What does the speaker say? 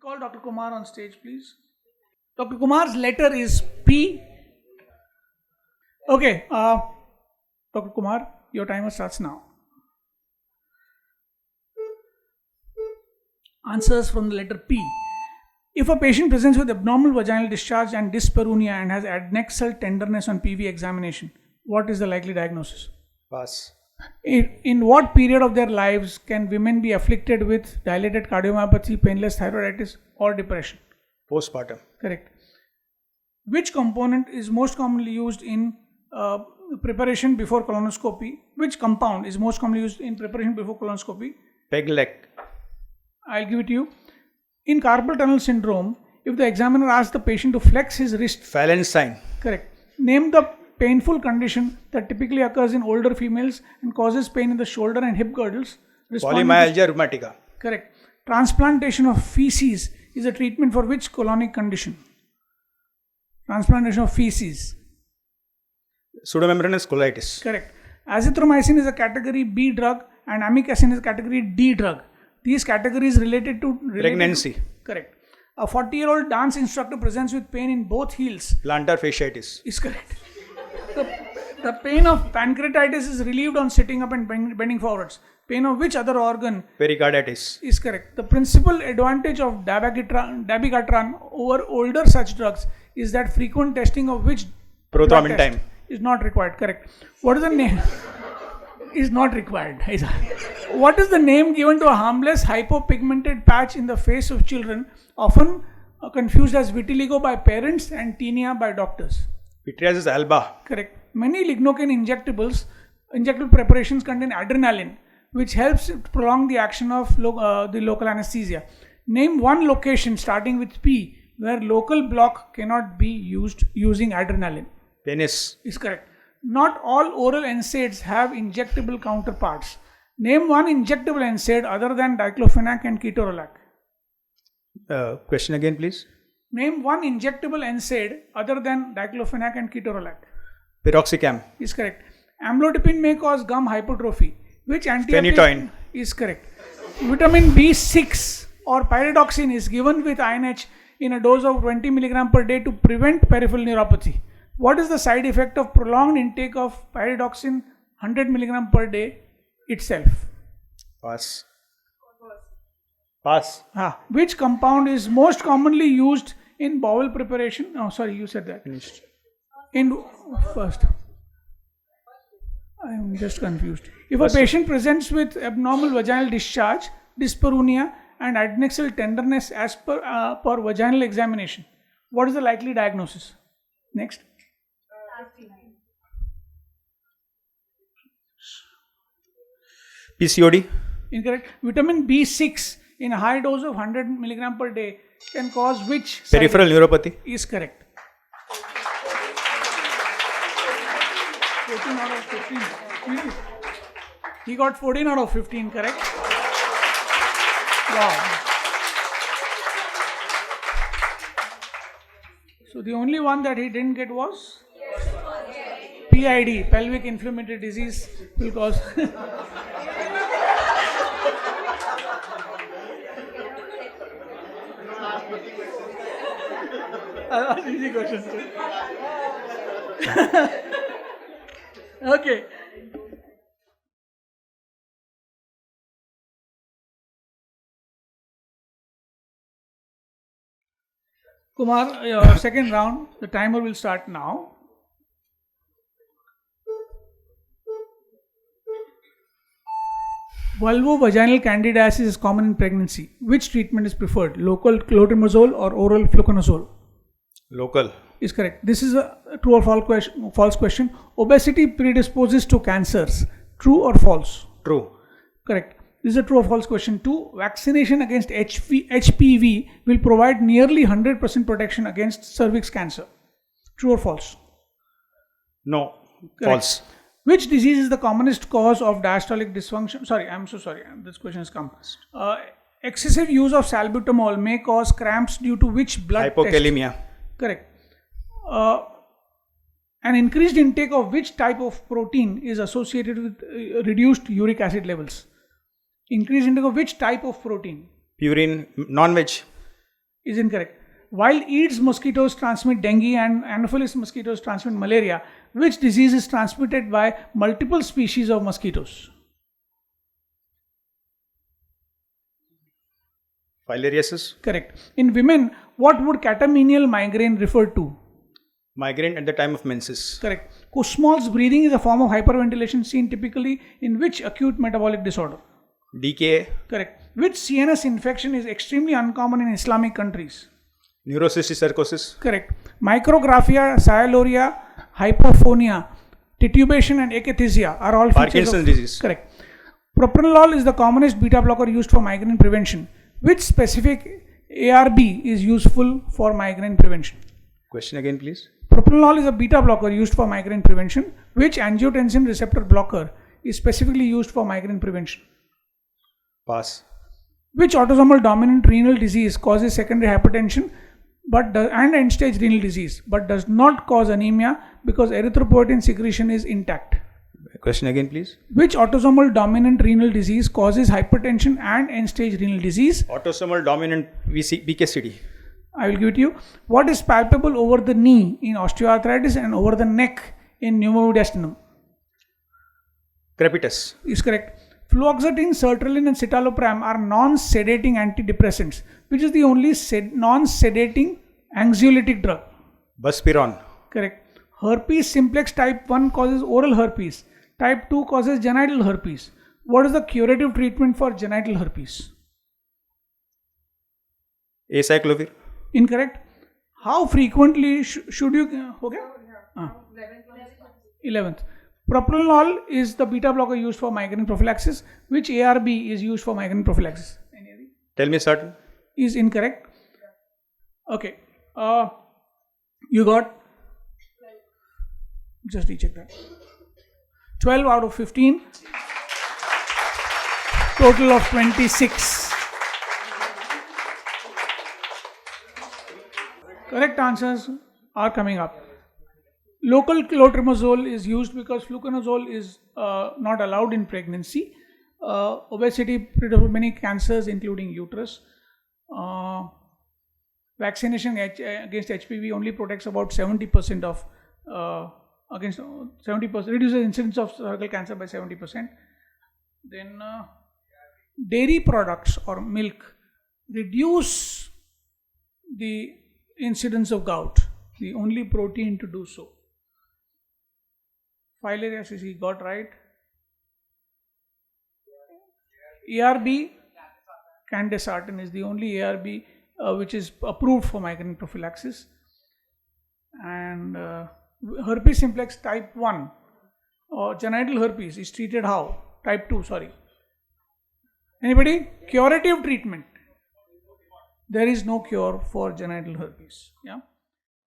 Call Dr. Kumar on stage, please. Dr. Kumar's letter is P. Okay, Dr. Kumar, your timer starts now. Answers from the letter P. If a patient presents with abnormal vaginal discharge and dyspareunia and has adnexal tenderness on PV examination, what is the likely diagnosis? Pass. In what period of their lives can women be afflicted with dilated cardiomyopathy, painless thyroiditis, or depression? Postpartum. Correct. Which component is most commonly used in preparation before colonoscopy? Which compound is most commonly used in preparation before colonoscopy? Peg leg. I'll give it to you. In carpal tunnel syndrome, if the examiner asks the patient to flex his wrist, Phalen's sign. correct. Name the painful condition that typically occurs in older females and causes pain in the shoulder and hip girdles. Responding to- Polymyalgia rheumatica. Correct. Transplantation of feces is a treatment for which colonic condition? Transplantation of feces. Pseudomembranous colitis. Correct. Azithromycin is a category B drug and amikacin is a category D drug. These categories related to Pregnancy. Correct. A 40-year-old dance instructor presents with pain in both heels. Plantar fasciitis. Is correct. The pain of pancreatitis is relieved on sitting up and bending forwards. Pain of which other organ? Pericarditis. Is correct. The principal advantage of dabigatran over older such drugs is that frequent testing of which Prothrombin blood test time. is not required. Correct. What is the name? Is not required. What is the name given to a harmless hypopigmented patch in the face of children, often confused as vitiligo by parents and tinea by doctors? Pityriasis alba. Correct. Many lignocaine injectable preparations contain adrenaline, which helps prolong the action of the local anesthesia. Name one location starting with P where local block cannot be used using adrenaline. Penis. Is correct. Not all oral NSAIDs have injectable counterparts. Name one injectable NSAID other than diclofenac and ketorolac. Question again, please. Name one injectable NSAID other than diclofenac and ketorolac. Piroxicam. Is correct. Amlodipine may cause gum hypertrophy. Which antibiotic Phenytoin. is correct? Vitamin B6 or pyridoxine is given with INH in a dose of 20 mg per day to prevent peripheral neuropathy. What is the side effect of prolonged intake of pyridoxine 100 mg per day itself? Pass. Pass. Which compound is most commonly used in bowel preparation? Oh, sorry, you said that. Finished. In first, I am just confused. If a patient presents with abnormal vaginal discharge, dyspareunia, and adnexal tenderness as per vaginal examination, what is the likely diagnosis? Next. PCOD. Incorrect. Vitamin B6 in a high dose of 100 mg per day can cause which? Peripheral neuropathy. Is correct. 14 out of 15. He got 14 out of 15, correct? Wow. So the only one that he didn't get was PID, pelvic inflammatory disease, will cause. That's easy questions too. Okay. Kumar, your second round, the timer will start now. Vulvovaginal candidiasis is common in pregnancy. Which treatment is preferred? Local clotrimazole or oral fluconazole? Local. Is correct. This is a true or false question. Obesity predisposes to cancers. True or false? True. Correct. This is a true or false question. 2. Vaccination against HPV will provide nearly 100% protection against cervix cancer. True or false? No. Correct. False. Which disease is the commonest cause of diastolic dysfunction? Sorry, I'm so sorry. This question has come. Excessive use of salbutamol may cause cramps due to which blood Hypokalemia. test? Correct. An increased intake of which type of protein is associated with reduced uric acid levels? Increased intake of which type of protein? Purine. Non-veg. is incorrect. While Aedes mosquitoes transmit dengue and Anopheles mosquitoes transmit malaria, which disease is transmitted by multiple species of mosquitoes? Filariasis. Correct. In women, what would catamenial migraine refer to? Migraine at the time of menses. Correct. Kussmaul's breathing is a form of hyperventilation seen typically in which acute metabolic disorder? DKA. Correct. Which CNS infection is extremely uncommon in Islamic countries? Neurocystic sarcosis. Correct. Micrographia, sialuria, hypophonia, titubation and akathisia are all features Parkinson's of... disease. Correct. Propranolol is the commonest beta blocker used for migraine prevention. Which specific ARB is useful for migraine prevention? Question again, please. Propranolol is a beta blocker used for migraine prevention. Which angiotensin receptor blocker is specifically used for migraine prevention? Pass. Which autosomal dominant renal disease causes secondary hypertension and end-stage renal disease but does not cause anemia because erythropoietin secretion is intact? Question again, please. Which autosomal dominant renal disease causes hypertension and end-stage renal disease? Autosomal dominant BKCD. I will give it to you. What is palpable over the knee in osteoarthritis and over the neck in pneumomediastinum? Crepitus. Is correct. Fluoxetine, sertraline and citalopram are non-sedating antidepressants. Which is the only non-sedating anxiolytic drug? Buspirone. Correct. Herpes simplex type 1 causes oral herpes. Type 2 causes genital herpes. What is the curative treatment for genital herpes? Acyclovir. Incorrect. How frequently should you... Okay? 11th. Propranolol is the beta blocker used for migraine prophylaxis. Which ARB is used for migraine prophylaxis? Tell me certain. Is incorrect. Okay. You got... Just recheck that. 12 out of 15. Total of 26. Correct answers are coming up. Local clotrimazole is used because fluconazole is not allowed in pregnancy. Obesity, many cancers including uterus. Vaccination against HPV only protects about 70% of against 70%, reduces incidence of cervical cancer by 70%. Then dairy products or milk reduce the incidence of gout, the only protein to do so. Filariasis he got right. ARB, candesartan is the only ARB which is approved for migraine prophylaxis. And herpes simplex type 1 or genital herpes is treated how? Type 2, sorry. Anybody? Curative treatment. There is no cure for genital herpes. Yeah.